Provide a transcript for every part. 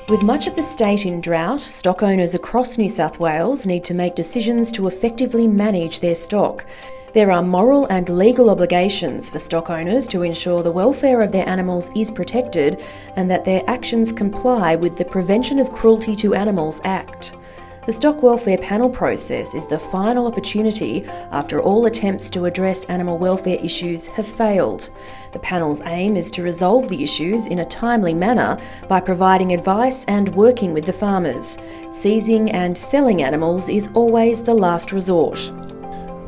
With much of the state in drought, stock owners across New South Wales need to make decisions to effectively manage their stock. There are moral and legal obligations for stock owners to ensure the welfare of their animals is protected and that their actions comply with the Prevention of Cruelty to Animals Act. The Stock Welfare Panel process is the final opportunity after all attempts to address animal welfare issues have failed. The panel's aim is to resolve the issues in a timely manner by providing advice and working with the farmers. Seizing and selling animals is always the last resort.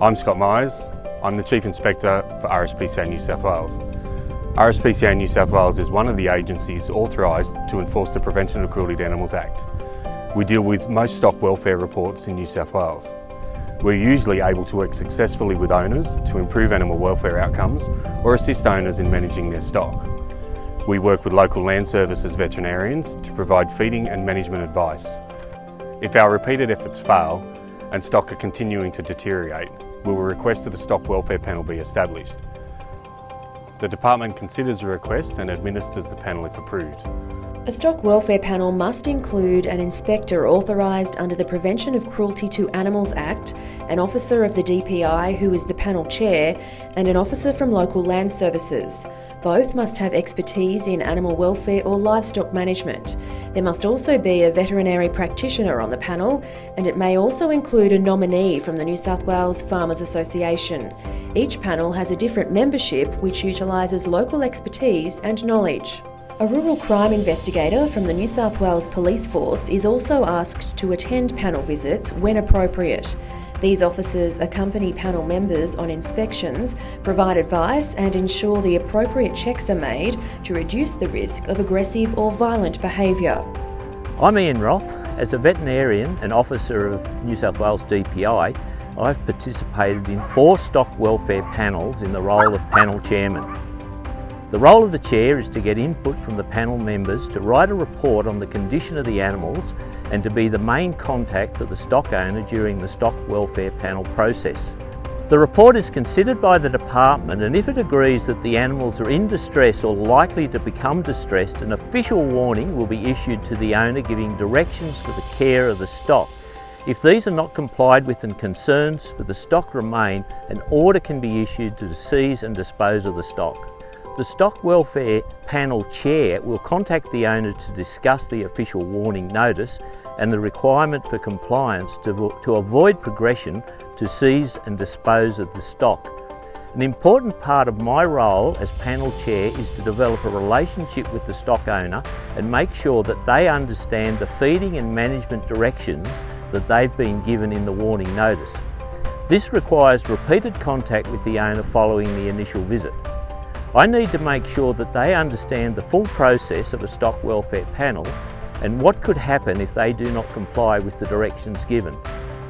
I'm Scott Myers. I'm the Chief Inspector for SPCA New South Wales. SPCA New South Wales is one of the agencies authorised to enforce the Prevention of Cruelty to Animals Act. We deal with most stock welfare reports in New South Wales. We're usually able to work successfully with owners to improve animal welfare outcomes or assist owners in managing their stock. We work with local land services veterinarians to provide feeding and management advice. If our repeated efforts fail and stock are continuing to deteriorate, we will request that a stock welfare panel be established. The department considers the request and administers the panel if approved. A stock welfare panel must include an inspector authorised under the Prevention of Cruelty to Animals Act, an officer of the DPI who is the panel chair, and an officer from local land services. Both must have expertise in animal welfare or livestock management. There must also be a veterinary practitioner on the panel, and it may also include a nominee from the New South Wales Farmers Association. Each panel has a different membership which utilises local expertise and knowledge. A rural crime investigator from the New South Wales Police Force is also asked to attend panel visits when appropriate. These officers accompany panel members on inspections, provide advice and ensure the appropriate checks are made to reduce the risk of aggressive or violent behaviour. I'm Ian Roth. As a veterinarian and officer of New South Wales DPI, I've participated in 4 stock welfare panels in the role of panel chairman. The role of the chair is to get input from the panel members to write a report on the condition of the animals and to be the main contact for the stock owner during the stock welfare panel process. The report is considered by the department, and if it agrees that the animals are in distress or likely to become distressed, an official warning will be issued to the owner giving directions for the care of the stock. If these are not complied with and concerns for the stock remain, an order can be issued to seize and dispose of the stock. The Stock Welfare Panel Chair will contact the owner to discuss the official warning notice and the requirement for compliance to avoid progression to seize and dispose of the stock. An important part of my role as Panel Chair is to develop a relationship with the stock owner and make sure that they understand the feeding and management directions that they've been given in the warning notice. This requires repeated contact with the owner following the initial visit. I need to make sure that they understand the full process of a stock welfare panel and what could happen if they do not comply with the directions given.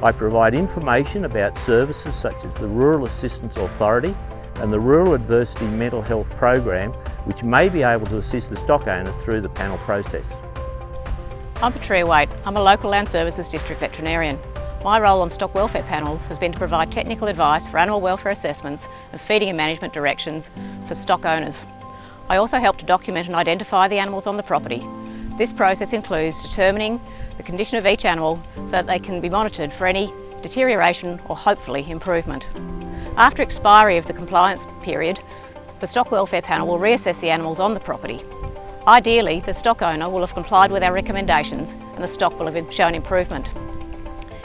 I provide information about services such as the Rural Assistance Authority and the Rural Adversity Mental Health Program, which may be able to assist the stock owner through the panel process. I'm Patria Waite. I'm a local land services district veterinarian. My role on stock welfare panels has been to provide technical advice for animal welfare assessments and feeding and management directions for stock owners. I also help to document and identify the animals on the property. This process includes determining the condition of each animal so that they can be monitored for any deterioration or hopefully improvement. After expiry of the compliance period, the stock welfare panel will reassess the animals on the property. Ideally, the stock owner will have complied with our recommendations and the stock will have shown improvement.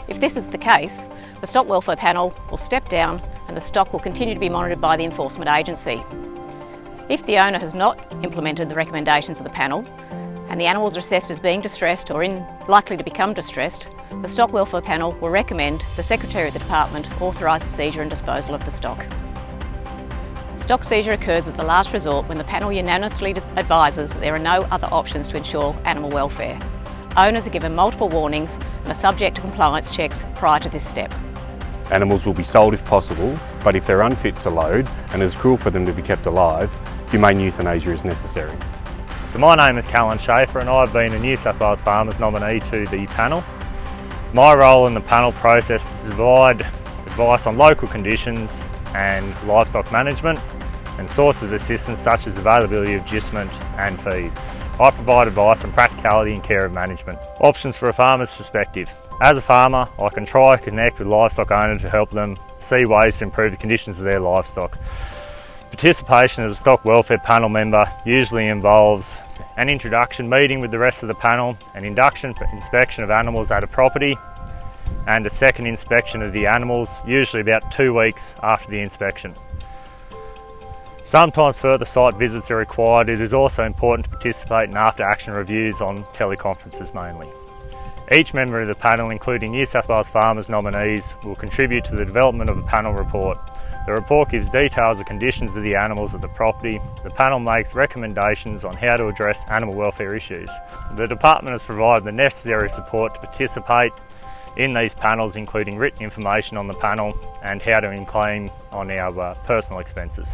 If this is the case, the Stock Welfare Panel will step down and the stock will continue to be monitored by the enforcement agency. If the owner has not implemented the recommendations of the panel and the animals are assessed as being distressed or likely to become distressed, the Stock Welfare Panel will recommend the Secretary of the Department authorise the seizure and disposal of the stock. Stock seizure occurs as a last resort when the panel unanimously advises that there are no other options to ensure animal welfare. Owners are given multiple warnings and are subject to compliance checks prior to this step. Animals will be sold if possible, but if they're unfit to load and it's cruel for them to be kept alive, humane euthanasia is necessary. So my name is Callan Schaefer and I've been a New South Wales Farmers nominee to the panel. My role in the panel process is to provide advice on local conditions and livestock management and sources of assistance such as availability of gisement and feed. I provide advice on practicality and care of management. Options for a farmer's perspective. As a farmer, I can try to connect with livestock owners to help them see ways to improve the conditions of their livestock. Participation as a stock welfare panel member usually involves an introduction meeting with the rest of the panel, an induction for inspection of animals at a property, and a second inspection of the animals, usually about 2 weeks after the inspection. Sometimes further site visits are required. It is also important to participate in after-action reviews on teleconferences mainly. Each member of the panel, including New South Wales farmers nominees, will contribute to the development of a panel report. The report gives details of conditions of the animals at the property. The panel makes recommendations on how to address animal welfare issues. The department has provided the necessary support to participate in these panels, including written information on the panel and how to claim on our personal expenses.